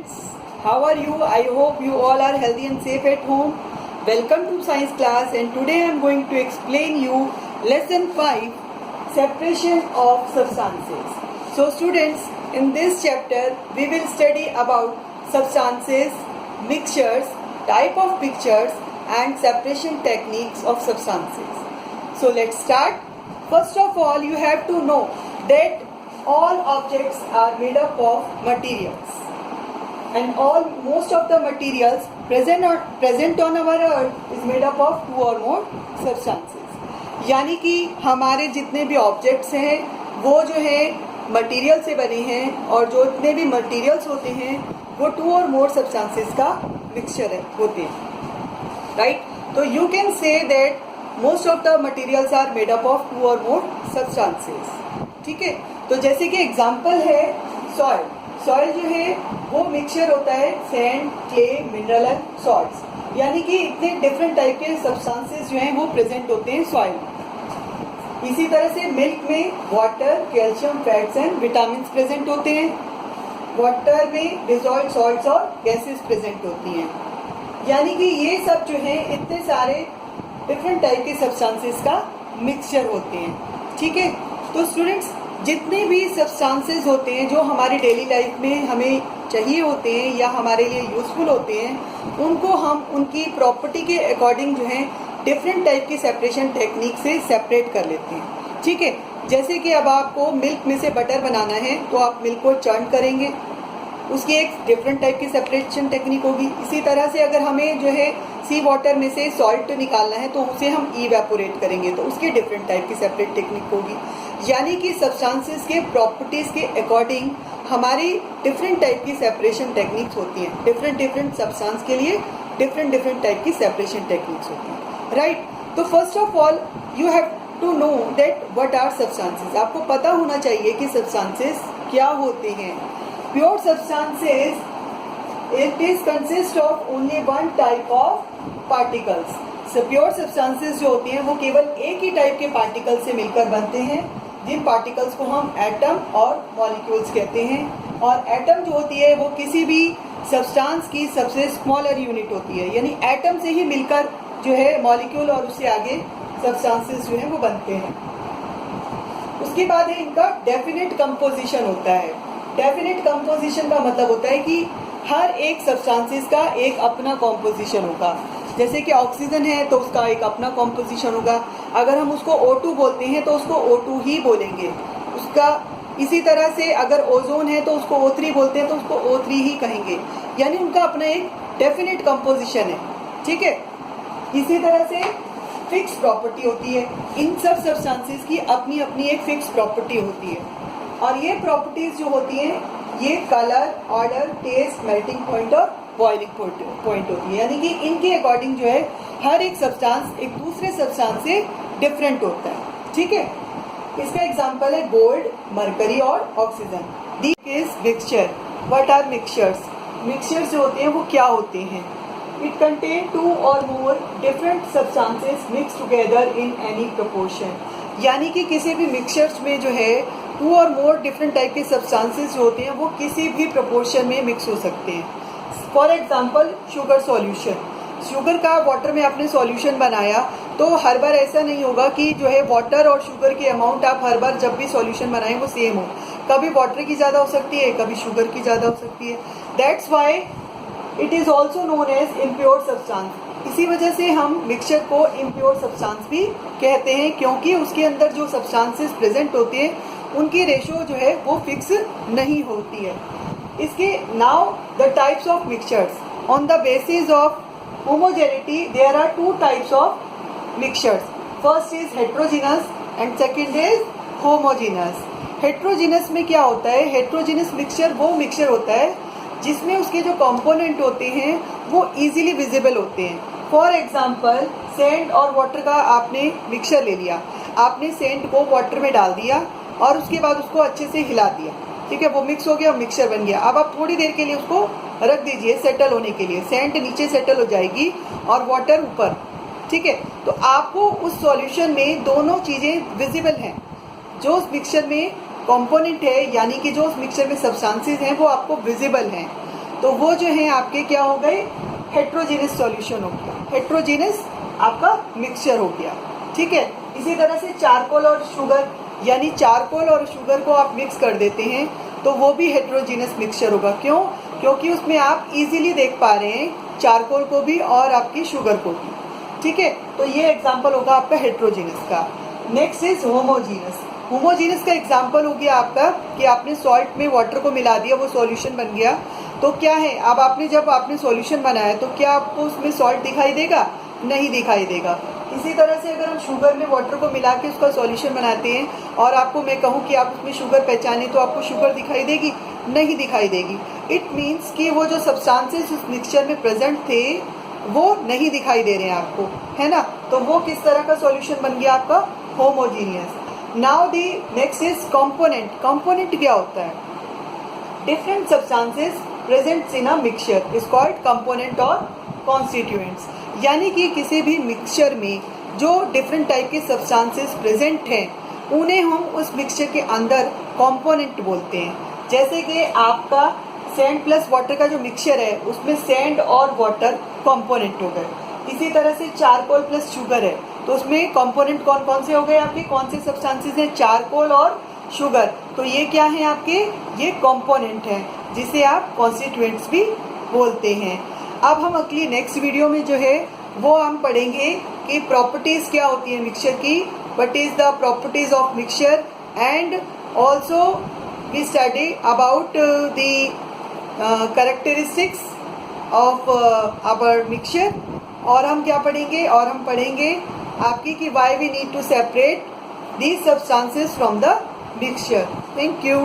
students, how are you? I hope you all are healthy and safe at home. Welcome to science class, and today I am going to explain you lesson 5, separation of substances. So students, in this chapter we will study about substances, mixtures, type of mixtures and separation techniques of substances. So let's start. First of all, you have to know that all objects are made up of materials, and most of the materials present on our earth is made up of 2 or more substances. यानी कि हमारे जितने भी objects हैं वो जो है material से बने हैं, और जो इतने भी मटेरियल्स होते हैं वो 2 और मोर सब्सटेंसेस का मिक्सचर होते हैं, राइट. तो you can say that most of the materials are made up of 2 or more substances. ठीक है. तो जैसे कि एग्जांपल है सॉइल. सॉइल जो है वो मिक्सचर होता है sand, clay, mineral and salts. यानी कि इतने डिफरेंट टाइप के सब्सटेंसेस जो हैं वो प्रेजेंट होते हैं सॉइल में. इसी तरह से मिल्क में water, calcium, fats and vitamin present होते हैं. वाटर में डिजॉल्व्ड सॉल्ट्स और गैसेस प्रेजेंट होती हैं. यानी कि ये सब जो है इतने सारे डिफरेंट टाइप के सब्सटेंसेस का मिक्सचर होते हैं. ठीक है. तो स्टूडेंट्स, जितने भी सब्सटेंसेस होते हैं जो हमारी डेली लाइफ में हमें चाहिए होते हैं या हमारे लिए यूजफुल होते हैं, उनको हम उनकी प्रॉपर्टी के अकॉर्डिंग जो है डिफरेंट टाइप की सेपरेशन टेक्निक से सेपरेट कर लेते हैं. ठीक है. जैसे कि अब आपको मिल्क में से बटर बनाना है तो आप मिल्क को चर्न करेंगे, उसकी एक डिफरेंट टाइप की सेपरेशन टेक्निक होगी. इसी तरह से अगर हमें जो है सी वाटर में से सॉल्ट निकालना है तो उसे हम इवेपोरेट करेंगे तो उसकी डिफरेंट टाइप की सेपरेट टेक्निक होगी. यानी कि सब्सटेंसेस के प्रॉपर्टीज के अकॉर्डिंग हमारी डिफरेंट टाइप की सेपरेशन टेक्निक्स होती हैं. डिफरेंट सब्सटेंस के लिए डिफरेंट टाइप की सेपरेशन टेक्निक्स होती हैं, राइट. तो first of all you have to know that what are substances. आपको पता होना चाहिए कि सब्सटेंसेस क्या होते हैं. Pure substances, it is consist of only one type of particles. Pure substances जो होती हैं वो केवल एक ही टाइप के पार्टिकल से मिलकर बनते हैं, जिन पार्टिकल्स को हम एटम और मॉलिक्यूल्स कहते हैं. और एटम जो होती है वो किसी भी सब्सटेंस की सबसे स्मॉलर यूनिट होती है. यानी एटम से ही मिलकर जो है मॉलिक्यूल और उससे आगे सब्सटेंसेस जो है वो बनते हैं. उसके बाद है इनका डेफिनेट कंपोजिशन होता है. डेफिनेट कंपोजिशन का मतलब होता है कि हर एक सब्सटेंसेस का एक अपना कॉम्पोजिशन होगा. जैसे कि ऑक्सीजन है तो उसका एक अपना कॉम्पोजिशन होगा. अगर हम उसको O2 बोलते हैं तो उसको O2 ही बोलेंगे उसका. इसी तरह से अगर ओजोन है तो उसको O3 बोलते हैं तो उसको O3 ही कहेंगे. यानी उनका अपना एक डेफिनेट कंपोजिशन है. ठीक है. इसी तरह से फिक्स प्रॉपर्टी होती है. इन सब सब्सटेंसेस की अपनी अपनी एक फिक्स प्रॉपर्टी होती है, और ये प्रॉपर्टीज जो होती हैं ये colour, odour, taste, melting point और बॉइलिंग पॉइंट होती है. यानी कि इनके अकॉर्डिंग जो है हर एक सब्सटेंस एक दूसरे सब्सटेंस से डिफरेंट होता है. ठीक है. इसका एग्जांपल है गोल्ड, मरकरी और oxygen. The is mixture. What are mixtures? Mixtures जो होते हैं वो क्या होते हैं? It contain 2 or more different substances mix together in any proportion. यानी कि किसी भी मिक्सचर्स में जो है 2 और मोर डिफरेंट टाइप के सब्सटेंसेस जो होते हैं वो किसी भी प्रोपोर्शन में मिक्स हो सकते हैं. For example sugar solution. Sugar का वाटर में आपने सॉल्यूशन बनाया तो हर बार ऐसा नहीं होगा कि जो है वाटर और शुगर की अमाउंट आप हर बार जब भी सॉल्यूशन बनाएं वो सेम हो. कभी वाटर की ज़्यादा हो सकती है, कभी शुगर की ज़्यादा हो सकती है. That's why it is also known as impure substance. इसी वजह से हम मिक्सचर को इम्प्योर सब्सटेंस भी कहते हैं, क्योंकि उसके अंदर जो सब्सटेंसेस प्रेजेंट होते हैं उनकी रेशो जो है वो फिक्स नहीं होती है. इसके now the types of mixtures on the basis of homogeneity there are 2 types of mixtures. First is heterogeneous and second is homogeneous. Heterogeneous में क्या होता है? हेट्रोजीनस मिक्सचर वो मिक्सचर होता है जिसमें उसके जो कंपोनेंट होते हैं वो इजीली विजिबल होते हैं. फॉर एग्जांपल सैंड और वाटर का आपने मिक्सचर ले लिया. आपने सैंड को वाटर में डाल दिया और उसके बाद उसको अच्छे से हिला दिया. ठीक है. वो मिक्स हो गया, मिक्सचर बन गया. अब आप थोड़ी देर के लिए उसको रख दीजिए सेटल होने के लिए. सैंड नीचे सेटल हो जाएगी और वाटर ऊपर. ठीक है. तो आपको उस सॉल्यूशन में दोनों चीज़ें विजिबल हैं. जो उस मिक्सचर में कंपोनेंट है, यानी कि जो उस मिक्सचर में सब्सटेंसेस हैं वो आपको विजिबल हैं. तो वो जो है आपके क्या हो गए, हेट्रोजीनियस सॉल्यूशन हो गया, हेट्रोजीनियस आपका मिक्सचर हो गया। ठीक है, इसी तरह से चारकोल और शुगर, यानी चारकोल और शुगर को आप मिक्स कर देते हैं तो वो भी हेट्रोजीनियस मिक्सचर होगा। क्यों? क्योंकि उसमें आप इजीली देख पा रहे हैं चारकोल को भी और आपकी शुगर को भी। ठीक है, तो ये एग्जांपल होगा आपका हेट्रोजीनियस का। Next is homogeneous. होमोजीनियस का एग्जांपल हो गया आपका कि आपने सॉल्ट में वाटर को मिला दिया, वो सॉल्यूशन बन गया। तो क्या है, अब आपने जब आपने सॉल्यूशन बनाया तो क्या आपको उसमें सॉल्ट दिखाई देगा? नहीं दिखाई देगा। इसी तरह से अगर हम शुगर में वाटर को मिला के उसका सॉल्यूशन बनाते हैं और आपको मैं कहूँ कि आप उसमें शुगर पहचाने, तो आपको शुगर दिखाई देगी? नहीं दिखाई देगी। इट मीन्स कि वो जो सब्सटेंसेस उस मिक्सचर में प्रेजेंट थे वो नहीं दिखाई दे रहे हैं आपको, है ना। तो वो किस तरह का सॉल्यूशन बन गया आपका? Homogeneous. Now the next is component. Component क्या होता है? Different substances present in a mixture is called component और कॉन्स्टिट्यूएंट्स। यानी कि किसी भी मिक्सचर में जो डिफरेंट टाइप के सब्सटेंसेस प्रेजेंट हैं उन्हें हम उस मिक्सचर के अंदर कंपोनेंट बोलते हैं। जैसे कि आपका सैंड प्लस वाटर का जो मिक्सचर है उसमें सैंड और वाटर कंपोनेंट हो गए। इसी तरह से चारकोल प्लस शुगर है तो उसमें कंपोनेंट कौन कौन से हो गए आपके? कौन से सब्सटेंसेस हैं? चारकोल और शुगर। तो ये क्या है आपके? ये कंपोनेंट हैं जिसे आप कॉन्स्टिट्यूएंट्स भी बोलते हैं। अब हम अगली नेक्स्ट वीडियो में जो है वो हम पढ़ेंगे कि प्रॉपर्टीज़ क्या होती है मिक्सचर की, what is the properties of mixture, and also we study about the characteristics of our mixture. और हम क्या पढ़ेंगे? और हम पढ़ेंगे आपकी कि why we need to separate these substances from the mixture. Thank you.